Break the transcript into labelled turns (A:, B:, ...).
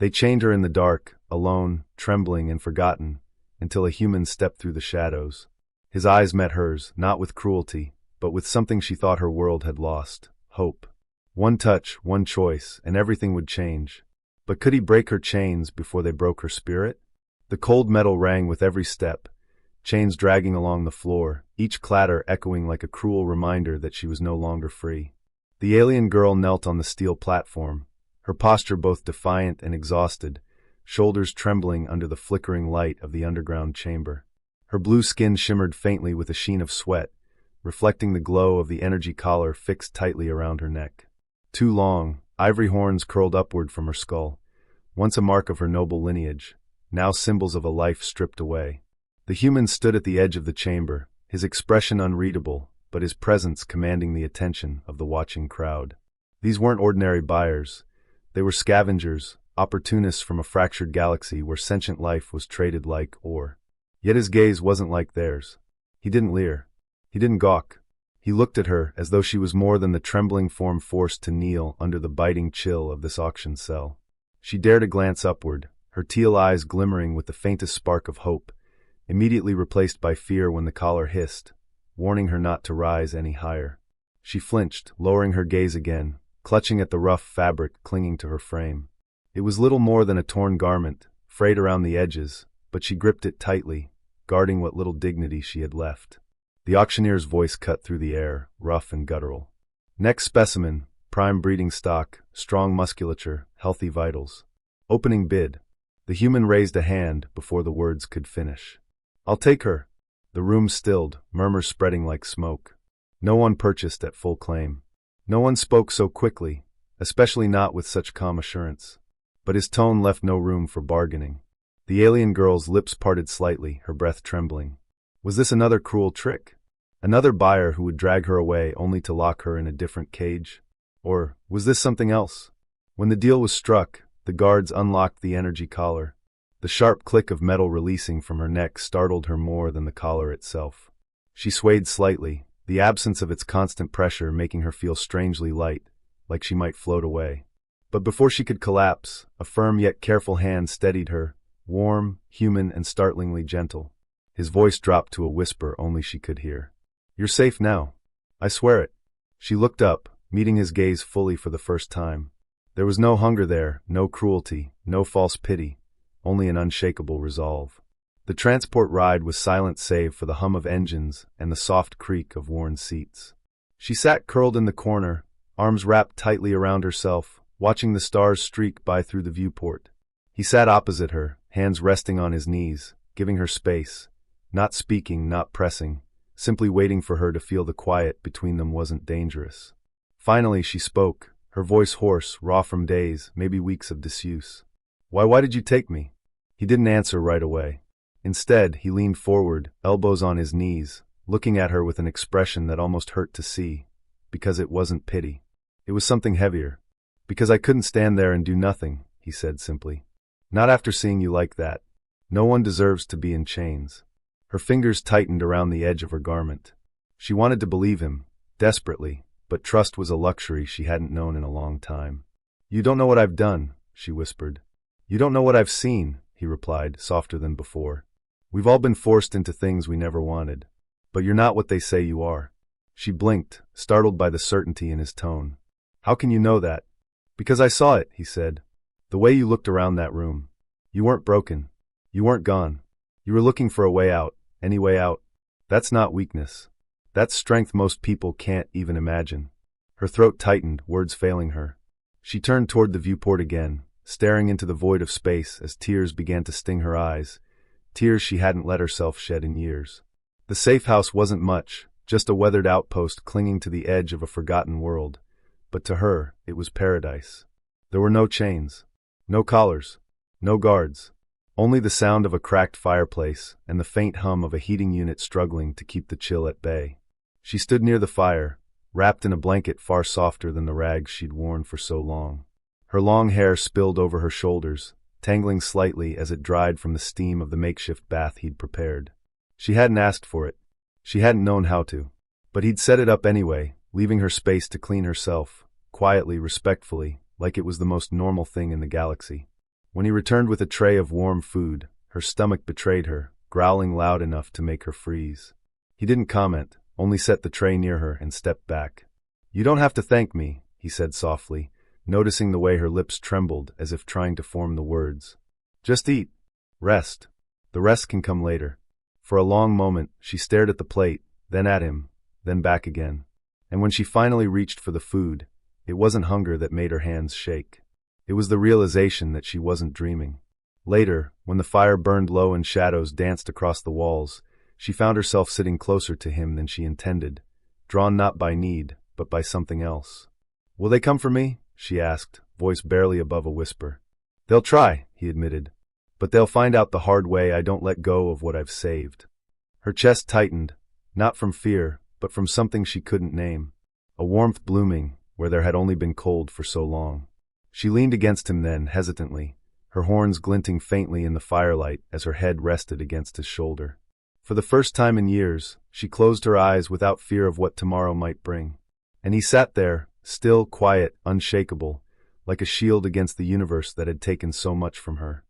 A: They chained her in the dark, alone, trembling and forgotten, until a human stepped through the shadows. His eyes met hers, not with cruelty, but with something she thought her world had lost: hope. One touch, one choice, and everything would change. But could he break her chains before they broke her spirit? The cold metal rang with every step, chains dragging along the floor, each clatter echoing like a cruel reminder that she was no longer free. The alien girl knelt on the steel platform, her posture both defiant and exhausted, shoulders trembling under the flickering light of the underground chamber. Her blue skin shimmered faintly with a sheen of sweat, reflecting the glow of the energy collar fixed tightly around her neck. Two long, ivory horns curled upward from her skull, once a mark of her noble lineage, now symbols of a life stripped away. The human stood at the edge of the chamber, his expression unreadable, but his presence commanding the attention of the watching crowd. These weren't ordinary buyers. They were scavengers, opportunists from a fractured galaxy where sentient life was traded like ore. Yet his gaze wasn't like theirs. He didn't leer. He didn't gawk. He looked at her as though she was more than the trembling form forced to kneel under the biting chill of this auction cell. She dared a glance upward, her teal eyes glimmering with the faintest spark of hope, immediately replaced by fear when the collar hissed, warning her not to rise any higher. She flinched, lowering her gaze again, clutching at the rough fabric clinging to her frame. It was little more than a torn garment, frayed around the edges, but she gripped it tightly, guarding what little dignity she had left. The auctioneer's voice cut through the air, rough and guttural. Next specimen, prime breeding stock, strong musculature, healthy vitals. Opening bid. The human raised a hand before the words could finish. I'll take her. The room stilled, murmurs spreading like smoke. No one purchased at full claim. No one spoke so quickly, especially not with such calm assurance. But his tone left no room for bargaining. The alien girl's lips parted slightly, her breath trembling. Was this another cruel trick? Another buyer who would drag her away only to lock her in a different cage? Or was this something else? When the deal was struck, the guards unlocked the energy collar. The sharp click of metal releasing from her neck startled her more than the collar itself. She swayed slightly, the absence of its constant pressure making her feel strangely light, like she might float away. But before she could collapse, a firm yet careful hand steadied her, warm, human, and startlingly gentle. His voice dropped to a whisper only she could hear. You're safe now. I swear it. She looked up, meeting his gaze fully for the first time. There was no hunger there, no cruelty, no false pity, only an unshakable resolve. The transport ride was silent save for the hum of engines and the soft creak of worn seats. She sat curled in the corner, arms wrapped tightly around herself, watching the stars streak by through the viewport. He sat opposite her, hands resting on his knees, giving her space, not speaking, not pressing, simply waiting for her to feel the quiet between them wasn't dangerous. Finally she spoke, her voice hoarse, raw from days, maybe weeks of disuse. Why did you take me? He didn't answer right away. Instead, he leaned forward, elbows on his knees, looking at her with an expression that almost hurt to see, because it wasn't pity. It was something heavier. Because I couldn't stand there and do nothing, he said simply. Not after seeing you like that. No one deserves to be in chains. Her fingers tightened around the edge of her garment. She wanted to believe him, desperately, but trust was a luxury she hadn't known in a long time. You don't know what I've done, she whispered. You don't know what I've seen, he replied, softer than before. We've all been forced into things we never wanted. But you're not what they say you are. She blinked, startled by the certainty in his tone. How can you know that? Because I saw it, he said. The way you looked around that room. You weren't broken. You weren't gone. You were looking for a way out, any way out. That's not weakness. That's strength most people can't even imagine. Her throat tightened, words failing her. She turned toward the viewport again, staring into the void of space as tears began to sting her eyes, tears she hadn't let herself shed in years. The safe house wasn't much, just a weathered outpost clinging to the edge of a forgotten world, but to her, it was paradise. There were no chains, no collars, no guards. Only the sound of a cracked fireplace and the faint hum of a heating unit struggling to keep the chill at bay. She stood near the fire, wrapped in a blanket far softer than the rags she'd worn for so long. Her long hair spilled over her shoulders, tangling slightly as it dried from the steam of the makeshift bath he'd prepared. She hadn't asked for it. She hadn't known how to. But he'd set it up anyway, leaving her space to clean herself, quietly, respectfully, like it was the most normal thing in the galaxy. When he returned with a tray of warm food, her stomach betrayed her, growling loud enough to make her freeze. He didn't comment, only set the tray near her and stepped back. "You don't have to thank me," he said softly, noticing the way her lips trembled as if trying to form the words. "Just eat. Rest. The rest can come later." For a long moment, she stared at the plate, then at him, then back again. And when she finally reached for the food, it wasn't hunger that made her hands shake. It was the realization that she wasn't dreaming. Later, when the fire burned low and shadows danced across the walls, she found herself sitting closer to him than she intended, drawn not by need, but by something else. "Will they come for me?" she asked, voice barely above a whisper. "They'll try," he admitted. "But they'll find out the hard way I don't let go of what I've saved." Her chest tightened, not from fear, but from something she couldn't name. A warmth blooming where there had only been cold for so long. She leaned against him then, hesitantly, her horns glinting faintly in the firelight as her head rested against his shoulder. For the first time in years, she closed her eyes without fear of what tomorrow might bring. And he sat there, still, quiet, unshakable, like a shield against the universe that had taken so much from her.